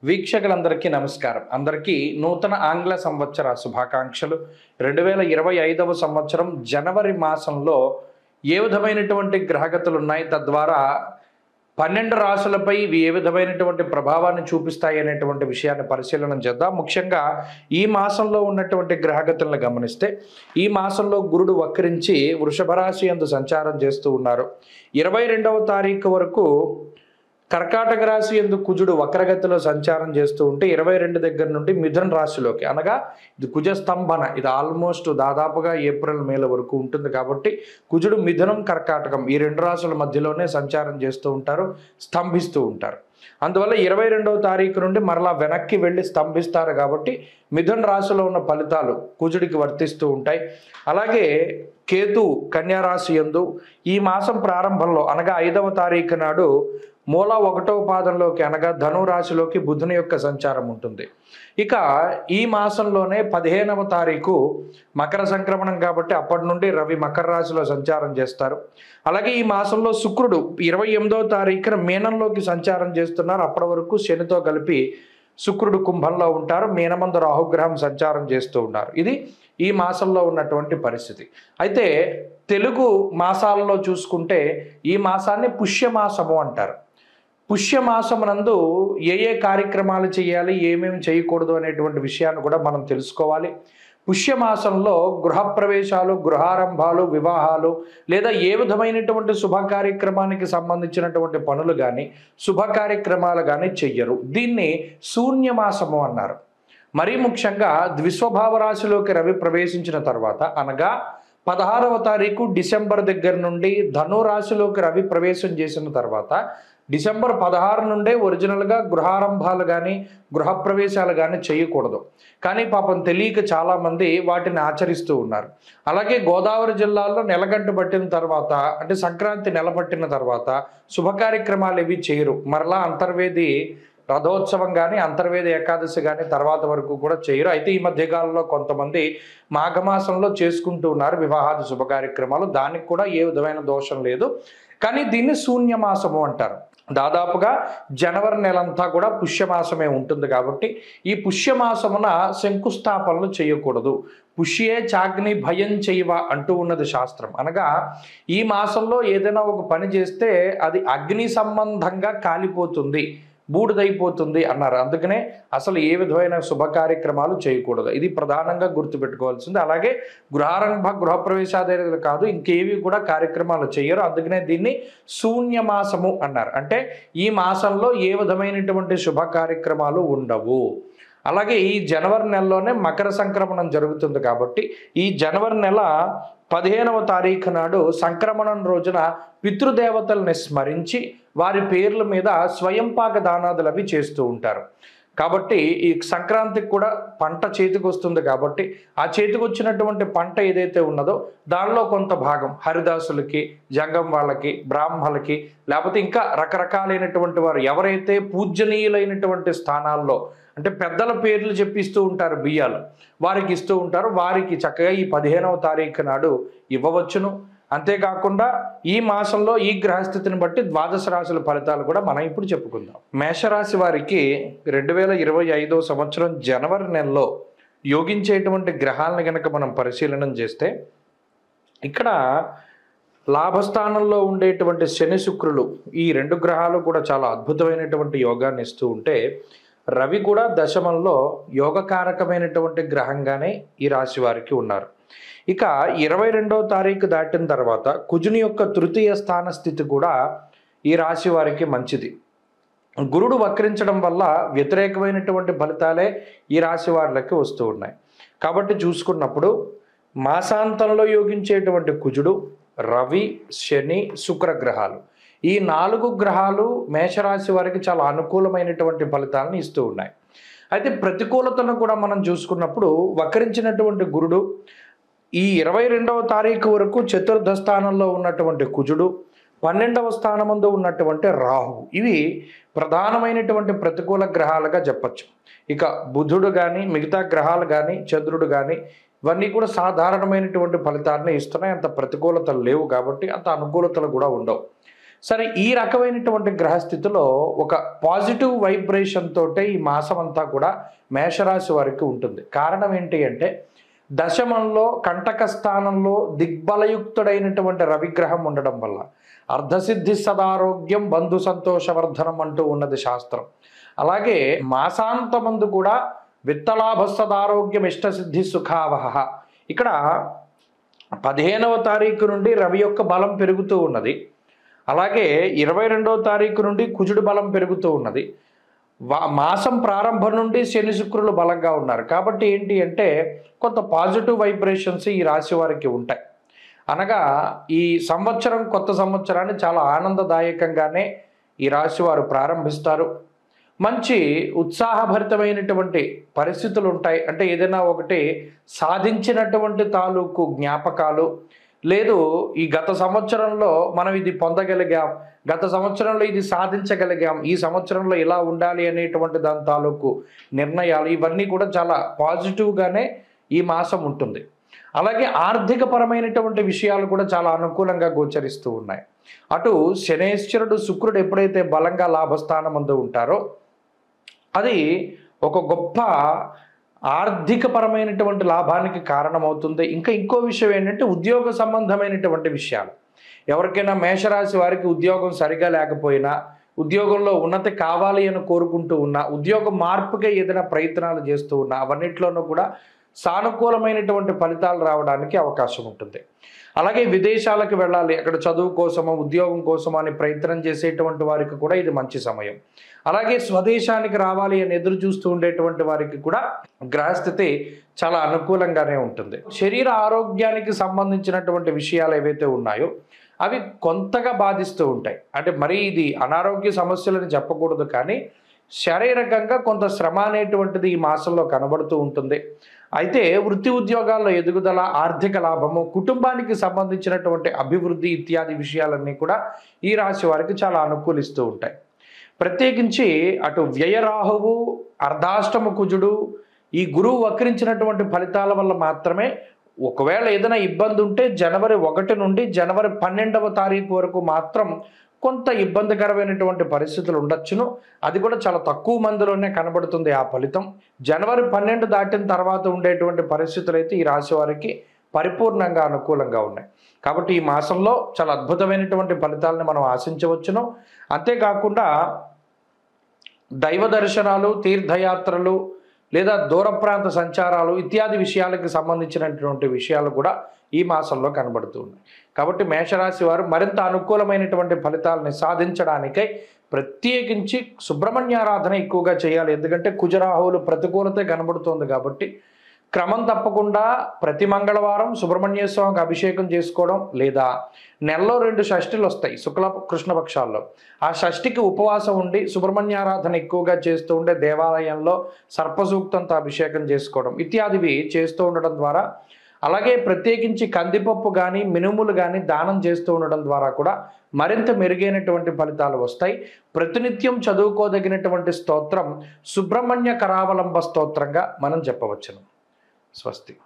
వీక్షకులందరికీ నమస్కారం. అందరికీ నూతన ఆంగ్ల సంవత్సర శుభాకాంక్షలు. 2025వ సంవత్సరం జనవరి మాసంలో ఏ విధమైనటువంటి గ్రహగతులు ఉన్నాయి, తద్వారా 12 రాశులపై ఇవి ఏ విధమైనటువంటి ప్రభావాన్ని చూపిస్తాయి అనేటువంటి విషయాన్ని పరిశీలన చేద్దాం. ముఖ్యంగా ఈ మాసంలో ఉన్నటువంటి గ్రహగతులను గమనిస్తే, ఈ మాసంలో గురుడు వక్రించి వృషభ రాశి యందు సంచారం చేస్తూ ఉన్నారు. 22వ తారీఖు వరకు కర్కాటక రాశి యందు కుజుడు వక్రగతిలో సంచారం చేస్తూ ఉంటే 22 దగ్గర నుండి మిథున రాశిలోకి, అనగా ఇది కుజ స్తంభన, ఇది ఆల్మోస్ట్ దాదాపుగా ఏప్రిల్ మేల వరకు ఉంటుంది. కాబట్టి కుజుడు మిథునం కర్కాటకం ఈ రెండు రాశుల మధ్యలోనే సంచారం చేస్తూ ఉంటారు, స్తంభిస్తూ ఉంటారు. అందువల్ల 22వ తారీఖు నుండి మరలా వెనక్కి వెళ్ళి స్తంభిస్తారు. కాబట్టి మిథున రాశిలో ఉన్న ఫలితాలు కుజుడికి వర్తిస్తూ ఉంటాయి. అలాగే కేతు కన్యా రాశి యందు ఈ మాసం ప్రారంభంలో, అనగా 5వ తారీఖు నాడు మూల 1వ పాదంలోకి, అనగా ధను రాశిలోకి బుధుని యొక్క సంచారం ఉంటుంది. ఇక ఈ మాసంలోనే 15వ తారీఖు మకర సంక్రమణం, కాబట్టి అప్పటి నుండి రవి మకర రాశిలో సంచారం చేస్తారు. అలాగే ఈ మాసంలో శుక్రుడు 28వ తారీఖున మీనంలోకి సంచారం చేస్తున్నారు. అప్పటి వరకు శనితో కలిపి శుక్రుడు కుంభంలో ఉంటారు. మీనమందు రాహుగ్రహం సంచారం చేస్తూ ఉన్నారు. ఇది ఈ మాసంలో ఉన్నటువంటి పరిస్థితి. అయితే తెలుగు మాసాలలో చూసుకుంటే ఈ మాసాన్ని పుష్యమాసము అంటారు. పుష్యమాసమునందు ఏ కార్యక్రమాలు చేయాలి, ఏమేమి చేయకూడదు అనేటువంటి విషయాన్ని కూడా మనం తెలుసుకోవాలి. పుష్యమాసంలో గృహప్రవేశాలు, గృహారంభాలు, వివాహాలు లేదా ఏ విధమైనటువంటి శుభ కార్యక్రమానికి సంబంధించినటువంటి పనులు కానీ, శుభ కార్యక్రమాలు కానీ చెయ్యరు. దీన్ని శూన్యమాసము అన్నారు. మరీ ముఖ్యంగా ద్విస్వభావ రాశిలోకి రవి ప్రవేశించిన తర్వాత, అనగా 16వ తారీఖు డిసెంబర్ దగ్గర నుండి ధను రాశిలోకి రవి ప్రవేశం చేసిన తర్వాత, డిసెంబర్ 16 నుండే ఒరిజినల్గా గృహారంభాలు కానీ గృహప్రవేశాలు కానీ చేయకూడదు. కానీ పాపం తెలియక చాలామంది వాటిని ఆచరిస్తూ ఉన్నారు. అలాగే గోదావరి జిల్లాలో నెలగంట పట్టిన తర్వాత, అంటే సంక్రాంతి నెల పట్టిన తర్వాత శుభ కార్యక్రమాలు ఇవి చేయరు. మరలా అంతర్వేది రథోత్సవం కానీ అంతర్వేది ఏకాదశి కానీ తర్వాత వరకు కూడా చేయరు. అయితే ఈ మధ్యకాలంలో కొంతమంది మాఘమాసంలో చేసుకుంటూ ఉన్నారు వివాహాది శుభ కార్యక్రమాలు. దానికి కూడా ఏ విధమైన దోషం లేదు. కానీ దీన్ని శూన్యమాసము అంటారు. దాదాపుగా జనవరి నెలంతా కూడా పుష్యమాసమే ఉంటుంది. కాబట్టి ఈ పుష్యమాసమున శంకుస్థాపనలు చేయకూడదు. పుష్యే చాగ్ని భయం చేయవ అంటూ ఉన్నది శాస్త్రం. అనగా ఈ మాసంలో ఏదైనా ఒక పని చేస్తే అది అగ్ని సంబంధంగా కాలిపోతుంది, బూడిదైపోతుంది అన్నారు. అందుకనే అసలు ఏ విధమైన శుభ కార్యక్రమాలు చేయకూడదు. ఇది ప్రధానంగా గుర్తుపెట్టుకోవాల్సింది. అలాగే గృహారంభ గృహప్రవేశాదే కాదు, ఇంకేవి కూడా కార్యక్రమాలు చేయరు. అందుకనే దీన్ని శూన్యమాసము అన్నారు. అంటే ఈ మాసంలో ఏ విధమైనటువంటి శుభ కార్యక్రమాలు ఉండవు. అలాగే ఈ జనవరి నెలలోనే మకర సంక్రమణం జరుగుతుంది. కాబట్టి ఈ జనవరి నెల 15వ తారీఖు నాడు సంక్రమణం రోజున పితృదేవతల్ని స్మరించి వారి పేర్ల మీద స్వయంపాక దానాదులు అవి చేస్తూ ఉంటారు. కాబట్టి ఈ సంక్రాంతికి కూడా పంట చేతికి వస్తుంది. కాబట్టి ఆ చేతికి వచ్చినటువంటి పంట ఏదైతే ఉన్నదో దానిలో కొంత భాగం హరిదాసులకి, జంగం వాళ్ళకి, బ్రాహ్మలకి, లేకపోతే ఇంకా రకరకాలైనటువంటి వారు ఎవరైతే పూజనీయులైనటువంటి స్థానాల్లో, అంటే పెద్దల పేర్లు చెప్పిస్తూ ఉంటారు, బియ్యాలు వారికి ఇస్తూ ఉంటారు. వారికి చక్కగా ఈ 15వ తారీఖు నాడు ఇవ్వవచ్చును. అంతేకాకుండా ఈ మాసంలో ఈ గ్రహస్థితిని బట్టి ద్వాదశ రాశుల ఫలితాలు కూడా మనం ఇప్పుడు చెప్పుకుందాం. మేషరాశి వారికి 2025వ సంవత్సరం జనవరి నెలలో యోగించేటువంటి గ్రహాలను కనుక మనం పరిశీలన చేస్తే, ఇక్కడ లాభస్థానంలో ఉండేటువంటి శని శుక్రులు ఈ రెండు గ్రహాలు కూడా చాలా అద్భుతమైనటువంటి యోగాన్ని ఇస్తూ ఉంటే, రవి కూడా దశమంలో యోగకారకమైనటువంటి గ్రహంగానే ఈ రాశి వారికి ఉన్నారు. ఇక 22వ తారీఖు దాటిన తర్వాత కుజుని యొక్క తృతీయ స్థాన స్థితి కూడా ఈ రాశి వారికి మంచిది. గురుడు వక్రించడం వల్ల వ్యతిరేకమైనటువంటి ఫలితాలే ఈ రాశి వారికి వస్తూ ఉన్నాయి. కాబట్టి చూసుకున్నప్పుడు మాసాంతంలో యోగించేటువంటి కుజుడు, రవి, శని, శుక్ర గ్రహాలు, ఈ 4 గ్రహాలు మేషరాశి వారికి చాలా అనుకూలమైనటువంటి ఫలితాలను ఇస్తూ ఉన్నాయి. అయితే ప్రతికూలతను కూడా మనం చూసుకున్నప్పుడు వక్రించినటువంటి గురుడు ఈ 22వ తారీఖు వరకు చతుర్థ స్థానంలో ఉన్నటువంటి కుజుడు, 12వ స్థానమందు ఉన్నటువంటి రాహు, ఇవి ప్రధానమైనటువంటి ప్రతికూల గ్రహాలుగా చెప్పచ్చు. ఇక బుధుడు కానీ మిగతా గ్రహాలు కానీ చంద్రుడు కానీ ఇవన్నీ కూడా సాధారణమైనటువంటి ఫలితాన్ని ఇస్తున్నాయి. అంత ప్రతికూలతలు లేవు, కాబట్టి అంత అనుకూలతలు కూడా ఉండవు. సరే, ఈ రకమైనటువంటి గ్రహస్థితిలో ఒక పాజిటివ్ వైబ్రేషన్ తోటే ఈ మాసం అంతా కూడా మేషరాశి వారికి ఉంటుంది. కారణం ఏంటి అంటే దశమంలో కంటక స్థానంలో దిగ్బలయుక్తుడైనటువంటి రవిగ్రహం ఉండడం వల్ల అర్ధసిద్ధి సదారోగ్యం బంధు సంతోషవర్ధనం అంటూ ఉన్నది శాస్త్రం. అలాగే మాసాంతమందు కూడా విత్తలాభ సదారోగ్యం ఇష్టసిద్ధి సుఖావహ. ఇక్కడ 15వ తారీఖు నుండి రవి యొక్క బలం పెరుగుతూ ఉన్నది. అలాగే 22వ తారీఖు నుండి కుజుడు బలం పెరుగుతూ ఉన్నది. మాసం ప్రారంభం నుండి శని శుక్రులు బలంగా ఉన్నారు. కాబట్టి ఏంటి అంటే కొంత పాజిటివ్ వైబ్రేషన్స్ ఈ రాశి వారికి ఉంటాయి. అనగా ఈ సంవత్సరం, కొత్త సంవత్సరాన్ని చాలా ఆనందదాయకంగానే ఈ రాశి వారు ప్రారంభిస్తారు. మంచి ఉత్సాహభరితమైనటువంటి పరిస్థితులు ఉంటాయి. అంటే ఏదైనా ఒకటి సాధించినటువంటి తాలూకు జ్ఞాపకాలు, లేదు ఈ గత సంవత్సరంలో మనం ఇది పొందగలిగాం, గత సంవత్సరంలో ఇది సాధించగలిగాం, ఈ సంవత్సరంలో ఇలా ఉండాలి అనేటువంటి దాని తాలూకు నిర్ణయాలు, ఇవన్నీ కూడా చాలా పాజిటివ్గానే ఈ మాసం ఉంటుంది. అలాగే ఆర్థిక పరమైనటువంటి విషయాలు కూడా చాలా అనుకూలంగా గోచరిస్తూ ఉన్నాయి. అటు శనేశ్వరుడు శుక్రుడు ఎప్పుడైతే బలంగా లాభస్థానమందు ఉంటారో అది ఒక గొప్ప ఆర్థికపరమైనటువంటి లాభానికి కారణమవుతుంది. ఇంకా ఇంకో విషయం ఏంటంటే ఉద్యోగ సంబంధమైనటువంటి విషయాలు. ఎవరికైనా మేషరాశి వారికి ఉద్యోగం సరిగా లేకపోయినా, ఉద్యోగంలో ఉన్నతి కావాలి అని కోరుకుంటూ ఉన్నా, ఉద్యోగ మార్పుగా ఏదైనా ప్రయత్నాలు చేస్తూ ఉన్నా, అవన్నిట్లోనూ కూడా సానుకూలమైనటువంటి ఫలితాలు రావడానికి అవకాశం ఉంటుంది. అలాగే విదేశాలకు వెళ్ళాలి, అక్కడ చదువు కోసమో ఉద్యోగం కోసమో అని ప్రయత్నం చేసేటువంటి వారికి కూడా ఇది మంచి సమయం. అలాగే స్వదేశానికి రావాలి అని ఎదురు చూస్తూ ఉండేటువంటి వారికి కూడా గ్రహస్థితి చాలా అనుకూలంగానే ఉంటుంది. శరీర ఆరోగ్యానికి సంబంధించినటువంటి విషయాలు ఏవైతే ఉన్నాయో అవి కొంతగా బాధిస్తూ ఉంటాయి. అంటే మరీ ఇది అనారోగ్య సమస్యలని చెప్పకూడదు, కానీ శారీరకంగా కొంత శ్రమ అనేటువంటిది ఈ మాసంలో కనబడుతూ ఉంటుంది. అయితే వృత్తి ఉద్యోగాల్లో ఎదుగుదల, ఆర్థిక లాభము, కుటుంబానికి సంబంధించినటువంటి అభివృద్ధి ఇత్యాది విషయాలన్నీ కూడా ఈ రాశి వారికి చాలా అనుకూలిస్తూ ఉంటాయి. ప్రత్యేకించి అటు వ్యయరాహువు, అర్ధాష్టమ కుజుడు, ఈ గురువు వక్రించినటువంటి ఫలితాల వల్ల మాత్రమే ఒకవేళ ఏదైనా ఇబ్బంది ఉంటే జనవరి 1 నుండి జనవరి 12వ తారీఖు వరకు మాత్రం కొంత ఇబ్బందికరమైనటువంటి పరిస్థితులు ఉండొచ్చును. అది కూడా చాలా తక్కువ మందిలోనే కనబడుతుంది ఆ ఫలితం. జనవరి 12 దాటిన తర్వాత ఉండేటువంటి పరిస్థితులు అయితే ఈ రాశి వారికి పరిపూర్ణంగా అనుకూలంగా ఉన్నాయి. కాబట్టి ఈ మాసంలో చాలా అద్భుతమైనటువంటి ఫలితాలను మనం ఆశించవచ్చును. అంతేకాకుండా దైవ దర్శనాలు, తీర్థయాత్రలు, లేదా దూర ప్రాంత సంచారాలు ఇత్యాది విషయాలకు సంబంధించినటువంటి విషయాలు కూడా ఈ మాసంలో కనబడుతూ ఉన్నాయి. కాబట్టి మేషరాశి వారు మరింత అనుకూలమైనటువంటి ఫలితాలని సాధించడానికై ప్రత్యేకించి సుబ్రహ్మణ్యారాధన ఎక్కువగా చేయాలి. ఎందుకంటే కుజరాహువులు ప్రతికూలత కనబడుతోంది కాబట్టి క్రమం తప్పకుండా ప్రతి మంగళవారం సుబ్రహ్మణ్య స్వామికి అభిషేకం చేసుకోవడం, లేదా నెలలో 2 షష్ఠులు వస్తాయి శుక్ల కృష్ణపక్షాల్లో, ఆ షష్ఠికి ఉపవాసం ఉండి సుబ్రహ్మణ్యారాధన ఎక్కువగా చేస్తూ ఉండే దేవాలయంలో సర్పసూక్తంతో అభిషేకం చేసుకోవడం ఇత్యాదివి చేస్తూ ఉండడం ద్వారా, అలాగే ప్రత్యేకించి కందిపప్పు కానీ మినుములు కానీ దానం చేస్తూ ఉండడం ద్వారా కూడా మరింత మెరుగైనటువంటి ఫలితాలు వస్తాయి. ప్రతినిత్యం చదువుకోదగినటువంటి స్తోత్రం సుబ్రహ్మణ్య కరావలంబ స్తోత్రంగా మనం చెప్పవచ్చును. స్వస్తి.